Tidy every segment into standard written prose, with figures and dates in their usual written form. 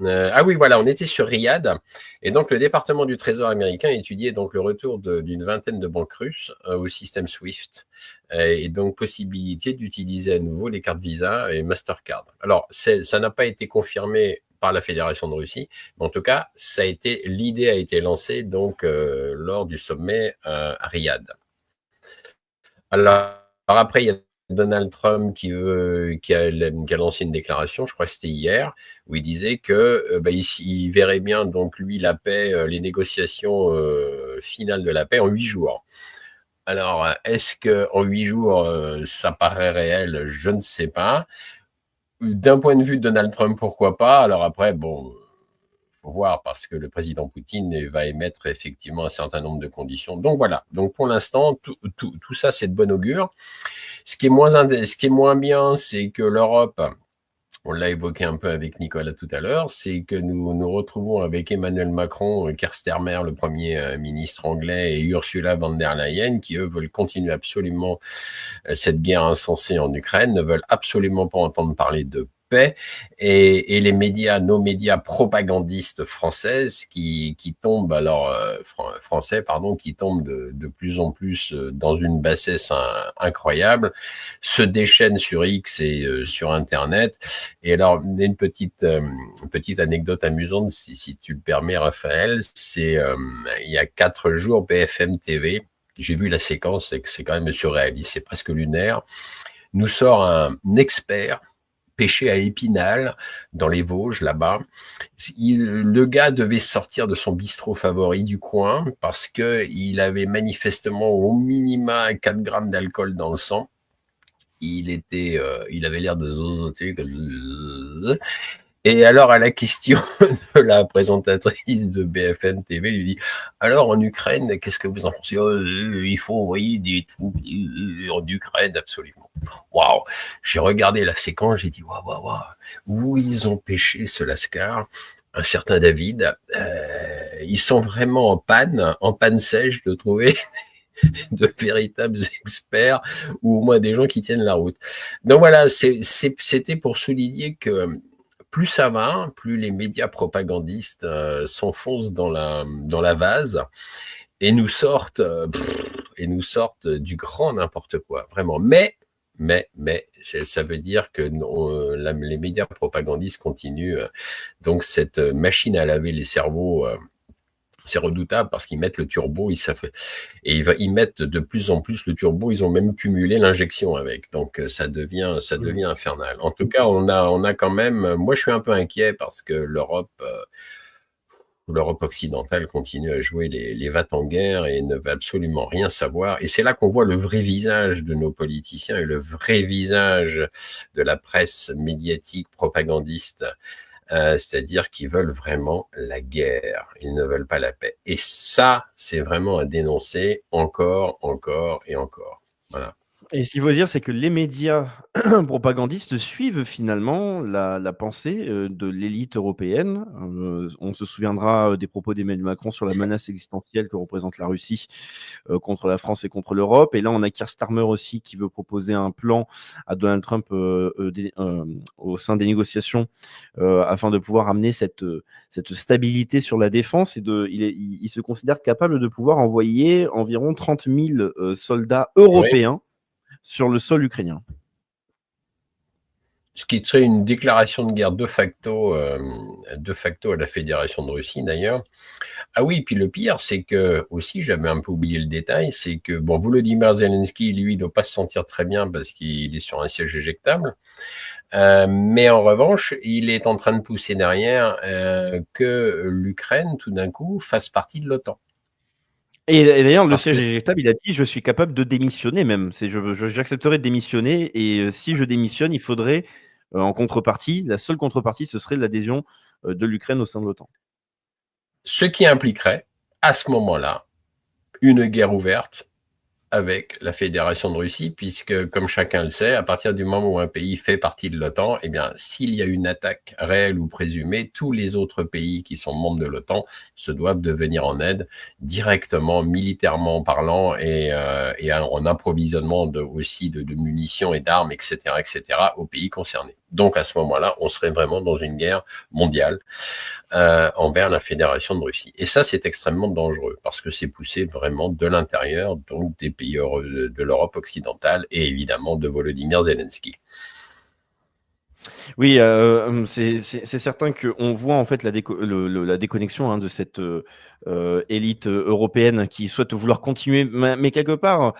Ah oui, voilà, on était sur Riyad. Et donc, le département du Trésor américain étudiait donc le retour d'une vingtaine de banques russes au système SWIFT. Et donc, possibilité d'utiliser à nouveau les cartes Visa et Mastercard. Alors, ça n'a pas été confirmé par la Fédération de Russie, mais en tout cas, l'idée a été lancée donc lors du sommet à Riyad. Alors après, il y a Donald Trump qui a lancé une déclaration, je crois que c'était hier, où il disait que il verrait bien donc lui la paix, les négociations finales de la paix en 8 jours. Alors, est-ce que en 8 jours ça paraît réel? Je ne sais pas. D'un point de vue de Donald Trump, pourquoi pas? Alors après, bon, faut voir parce que le président Poutine va émettre effectivement un certain nombre de conditions. Donc voilà. Donc pour l'instant, tout ça, c'est de bon augure. Ce qui est moins bien, c'est que l'Europe, on l'a évoqué un peu avec Nicolas tout à l'heure, c'est que nous nous retrouvons avec Emmanuel Macron, Keir Starmer, le premier ministre anglais, et Ursula von der Leyen, qui eux veulent continuer absolument cette guerre insensée en Ukraine, ne veulent absolument pas entendre parler de paix, et les médias, nos médias propagandistes françaises qui tombent, français, pardon, qui tombent de plus en plus dans une bassesse incroyable, se déchaînent sur X et sur Internet. Et alors, une petite anecdote amusante, si tu le permets, Raphaël, c'est il y a 4 jours, BFM TV, j'ai vu la séquence, c'est quand même surréaliste, c'est presque lunaire, nous sort un expert pêché à Épinal, dans les Vosges, là-bas. Le gars devait sortir de son bistrot favori du coin parce qu'il avait manifestement au minima 4 grammes d'alcool dans le sang. Il avait l'air de zozoter. Et alors, à la question de la présentatrice de BFM TV, lui dit, alors en Ukraine, qu'est-ce que vous en pensez? Il faut envoyer des troupes en Ukraine, absolument. Waouh! J'ai regardé la séquence, j'ai dit, waouh, où ils ont pêché ce lascar, un certain David. Ils sont vraiment en panne sèche de trouver de véritables experts ou au moins des gens qui tiennent la route. Donc voilà, c'était pour souligner que plus ça va, plus les médias propagandistes s'enfoncent dans la vase et et nous sortent du grand n'importe quoi, vraiment. Mais, ça veut dire que les médias propagandistes continuent. Donc cette machine à laver les cerveaux, c'est redoutable parce qu'ils mettent le turbo, ils mettent de plus en plus le turbo, ils ont même cumulé l'injection avec. Donc ça devient infernal. En tout cas, on a quand même, moi je suis un peu inquiet parce que l'Europe occidentale continue à jouer les va-t-en-guerre et ne veut absolument rien savoir. Et c'est là qu'on voit le vrai visage de nos politiciens et le vrai visage de la presse médiatique propagandiste. C'est-à-dire qu'ils veulent vraiment la guerre, ils ne veulent pas la paix. Et ça, c'est vraiment à dénoncer encore et encore. Voilà. Et ce qu'il faut dire, c'est que les médias propagandistes suivent finalement la pensée, de l'élite européenne. On se souviendra, des propos d'Emmanuel Macron sur la menace existentielle que représente la Russie, contre la France et contre l'Europe. Et là, on a Keir Starmer aussi qui veut proposer un plan à Donald Trump, au sein des négociations, afin de pouvoir amener cette stabilité sur la défense. Il se considère capable de pouvoir envoyer environ 30 000 soldats Oui. européens sur le sol ukrainien. Ce qui serait une déclaration de guerre de facto à la Fédération de Russie d'ailleurs. Ah oui, puis le pire, c'est que aussi, j'avais un peu oublié le détail, c'est que bon, Volodymyr Zelensky, lui, il doit pas se sentir très bien parce qu'il est sur un siège éjectable. Mais en revanche, il est en train de pousser derrière que l'Ukraine, tout d'un coup, fasse partie de l'OTAN. Et d'ailleurs, le Parce que siège éjectable, il a dit: «Je suis capable de démissionner même. J'accepterai de démissionner et si je démissionne, il faudrait, en contrepartie, la seule contrepartie, ce serait l'adhésion, de l'Ukraine au sein de l'OTAN». ce qui impliquerait, à ce moment-là, une guerre ouverte avec la Fédération de Russie, puisque, comme chacun le sait, à partir du moment où un pays fait partie de l'OTAN, eh bien, s'il y a une attaque réelle ou présumée, tous les autres pays qui sont membres de l'OTAN se doivent de venir en aide directement, militairement parlant, et en approvisionnement aussi de munitions et d'armes, etc., aux pays concernés. Donc, à ce moment-là, on serait vraiment dans une guerre mondiale envers la Fédération de Russie. Et ça, c'est extrêmement dangereux parce que c'est poussé vraiment de l'intérieur, donc des pays de l'Europe occidentale et évidemment de Volodymyr Zelensky. Oui, c'est certain qu'on voit en fait la déconnexion, hein, de cette élite européenne qui souhaite vouloir continuer, mais quelque part,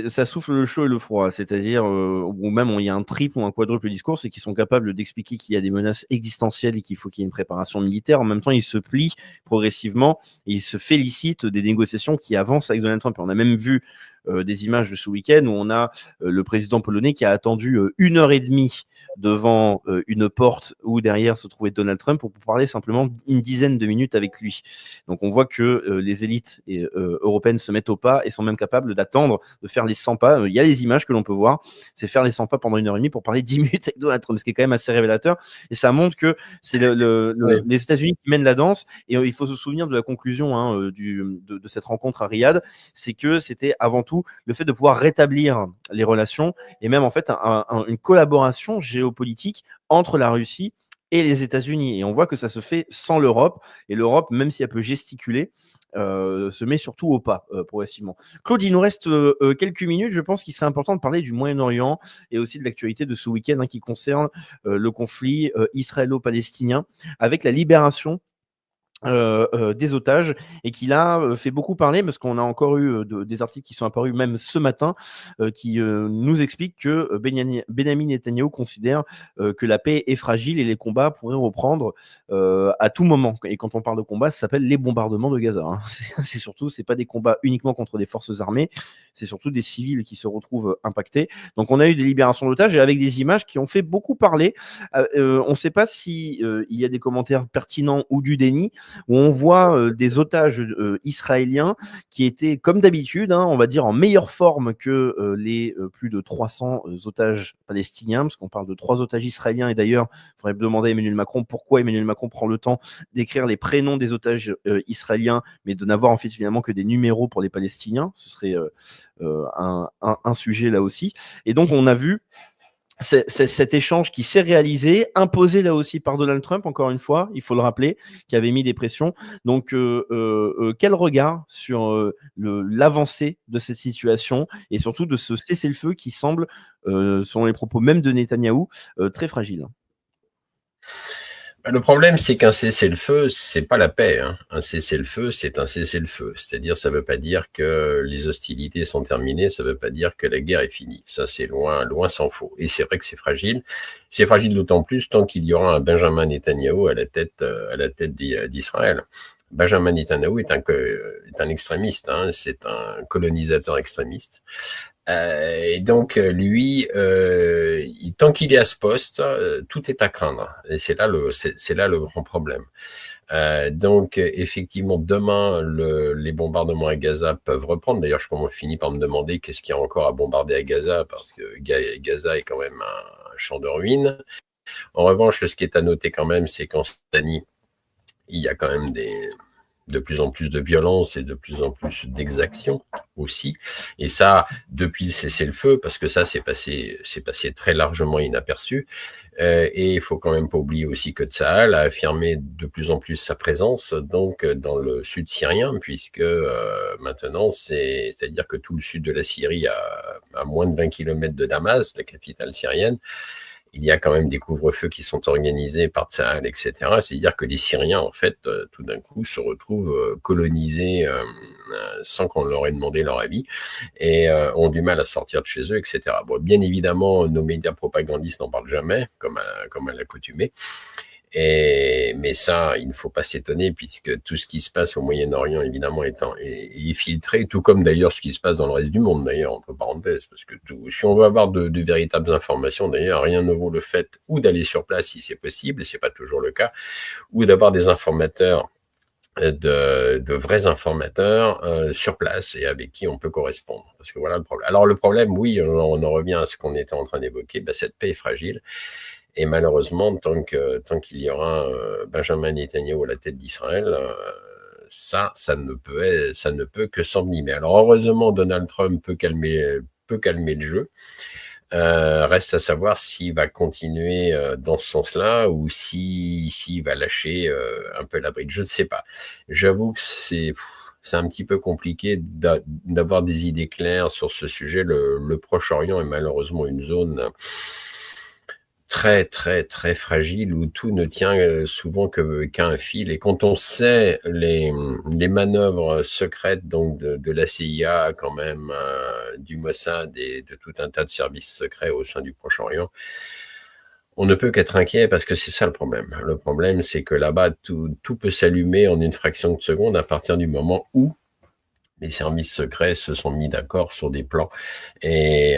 ça souffle le chaud et le froid. C'est-à-dire, ou même il y a un triple ou un quadruple discours, c'est qu'ils sont capables d'expliquer qu'il y a des menaces existentielles et qu'il faut qu'il y ait une préparation militaire. En même temps, ils se plient progressivement et ils se félicitent des négociations qui avancent avec Donald Trump. Et on a même vu des images de ce week-end où on a le président polonais qui a attendu 1 heure et demie devant une porte où derrière se trouvait Donald Trump pour parler simplement une dizaine de minutes avec lui. Donc on voit que les élites européennes se mettent au pas et sont même capables d'attendre, de faire les 100 pas. Il y a les images que l'on peut voir, c'est faire les 100 pas pendant 1 heure et demie pour parler 10 minutes avec Donald Trump, ce qui est quand même assez révélateur. Et ça montre que c'est Oui. les États-Unis qui mènent la danse. Et il faut se souvenir de la conclusion, hein, de cette rencontre à Riyad, c'est que c'était avant tout le fait de pouvoir rétablir les relations et même en fait une collaboration géopolitique entre la Russie et les États-Unis. Et on voit que ça se fait sans l'Europe. Et l'Europe, même si elle peut gesticuler, se met surtout au pas progressivement. Claude, il nous reste quelques minutes. Je pense qu'il serait important de parler du Moyen-Orient et aussi de l'actualité de ce week-end, hein, qui concerne le conflit israélo-palestinien avec la libération des otages et qui là fait beaucoup parler parce qu'on a encore eu des articles qui sont apparus même ce matin qui nous expliquent que Benjamin Netanyahu considère que la paix est fragile et les combats pourraient reprendre à tout moment. Et quand on parle de combat, ça s'appelle les bombardements de Gaza, hein. C'est surtout, c'est pas des combats uniquement contre des forces armées, c'est surtout des civils qui se retrouvent impactés. Donc on a eu des libérations d'otages et avec des images qui ont fait beaucoup parler. On ne sait pas si il y a des commentaires pertinents ou du déni, où on voit des otages israéliens qui étaient, comme d'habitude, hein, on va dire en meilleure forme que les plus de 300 otages palestiniens, parce qu'on parle de 3 otages israéliens. Et d'ailleurs, il faudrait demander à Emmanuel Macron pourquoi Emmanuel Macron prend le temps d'écrire les prénoms des otages israéliens, mais de n'avoir en fait finalement que des numéros pour les Palestiniens. Ce serait un sujet là aussi. Et donc, on a vu cet échange qui s'est réalisé, imposé là aussi par Donald Trump, encore une fois, il faut le rappeler, qui avait mis des pressions. Donc, quel regard sur l'avancée de cette situation et surtout de ce cessez-le-feu qui semble, selon les propos même de Netanyahou, très fragile? Le problème, c'est qu'un cessez-le-feu, c'est pas la paix, hein. Un cessez-le-feu, c'est un cessez-le-feu. C'est-à-dire, ça veut pas dire que les hostilités sont terminées, ça veut pas dire que la guerre est finie. Ça, c'est loin, loin s'en faut. Et c'est vrai que c'est fragile. C'est fragile d'autant plus tant qu'il y aura un Benjamin Netanyahou à la tête d'Israël. Benjamin Netanyahou est un extrémiste, hein. C'est un colonisateur extrémiste. Et donc lui, tant qu'il est à ce poste, tout est à craindre. Et c'est là le grand problème. Donc effectivement, demain, les bombardements à Gaza peuvent reprendre. D'ailleurs, je finis par me demander qu'est-ce qu'il y a encore à bombarder à Gaza, parce que Gaza est quand même un champ de ruines. En revanche, ce qui est à noter quand même, c'est qu'en Cisjordanie, il y a quand même de plus en plus de violence et de plus en plus d'exactions aussi. Et ça, depuis le cessez-le-feu, parce que ça, c'est passé très largement inaperçu. Et il faut quand même pas oublier aussi que Tsahal a affirmé de plus en plus sa présence donc dans le sud syrien, puisque maintenant, c'est-à-dire que tout le sud de la Syrie, à moins de 20 km de Damas, la capitale syrienne, il y a quand même des couvre-feux qui sont organisés par Tsahal, etc. C'est-à-dire que les Syriens, en fait, tout d'un coup, se retrouvent colonisés sans qu'on leur ait demandé leur avis et ont du mal à sortir de chez eux, etc. Bon, bien évidemment, nos médias propagandistes n'en parlent jamais, comme à l'accoutumée. Mais ça, il ne faut pas s'étonner puisque tout ce qui se passe au Moyen-Orient, évidemment, est filtré, tout comme d'ailleurs ce qui se passe dans le reste du monde, d'ailleurs, entre parenthèses, parce que si on veut avoir de véritables informations, d'ailleurs, rien ne vaut le fait ou d'aller sur place si c'est possible, et c'est pas toujours le cas, ou d'avoir des informateurs de vrais informateurs sur place et avec qui on peut correspondre. Parce que voilà le problème. Alors le problème, oui, on en revient à ce qu'on était en train d'évoquer, cette paix est fragile. Et malheureusement, tant qu'il y aura Benjamin Netanyahu à la tête d'Israël, ça ne peut que s'envenimer. Alors heureusement, Donald Trump peut calmer le jeu. Reste à savoir s'il va continuer dans ce sens-là ou s'il va lâcher un peu la bride. Je ne sais pas. J'avoue que c'est un petit peu compliqué d'avoir des idées claires sur ce sujet. Le Proche-Orient est malheureusement une zone très, très, très fragile où tout ne tient souvent qu'à un fil. Et quand on sait les manœuvres secrètes donc de la CIA, quand même, du Mossad et de tout un tas de services secrets au sein du Proche-Orient, on ne peut qu'être inquiet parce que c'est ça le problème. Le problème, c'est que là-bas, tout peut s'allumer en une fraction de seconde à partir du moment où les services secrets se sont mis d'accord sur des plans et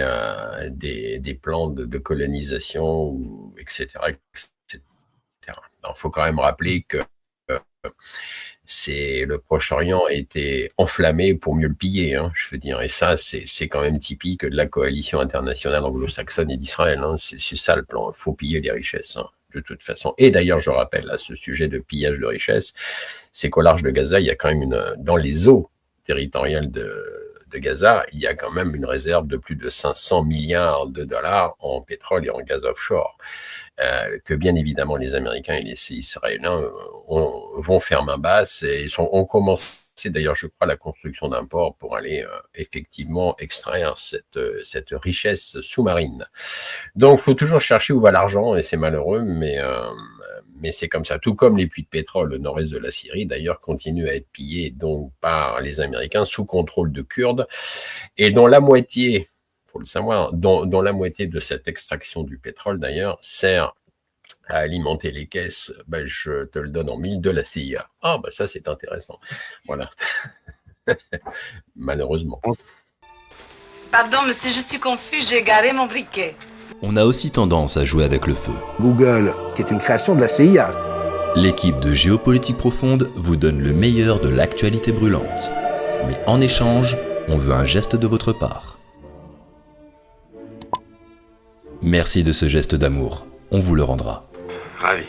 des plans de colonisation, etc., etc. Alors, il faut quand même rappeler que le Proche-Orient a été enflammé pour mieux le piller, hein, je veux dire. Et ça, c'est quand même typique de la coalition internationale anglo-saxonne et d'Israël. Hein. C'est ça le plan. Il faut piller les richesses. Hein, de toute façon. Et d'ailleurs, je rappelle à ce sujet de pillage de richesses, c'est qu'au large de Gaza, il y a quand même dans les eaux territoriale de Gaza, il y a quand même une réserve de plus de 500 milliards de dollars en pétrole et en gaz offshore, que bien évidemment les Américains et les Israéliens vont faire main basse et ont commencé d'ailleurs, je crois, la construction d'un port pour aller effectivement extraire cette richesse sous-marine. Donc, il faut toujours chercher où va l'argent et c'est malheureux, mais c'est comme ça. Tout comme les puits de pétrole au nord-est de la Syrie, d'ailleurs, continuent à être pillés donc par les Américains sous contrôle de Kurdes, et dont la moitié, faut le savoir, dont la moitié de cette extraction du pétrole, d'ailleurs, sert à alimenter les caisses, je te le donne en mille, de la CIA. Ah, ça c'est intéressant. Voilà. Malheureusement. Pardon, monsieur, je suis confus, j'ai garé mon briquet. On a aussi tendance à jouer avec le feu. Google, qui est une création de la CIA. L'équipe de Géopolitique Profonde vous donne le meilleur de l'actualité brûlante. Mais en échange, on veut un geste de votre part. Merci de ce geste d'amour. On vous le rendra. Ravi.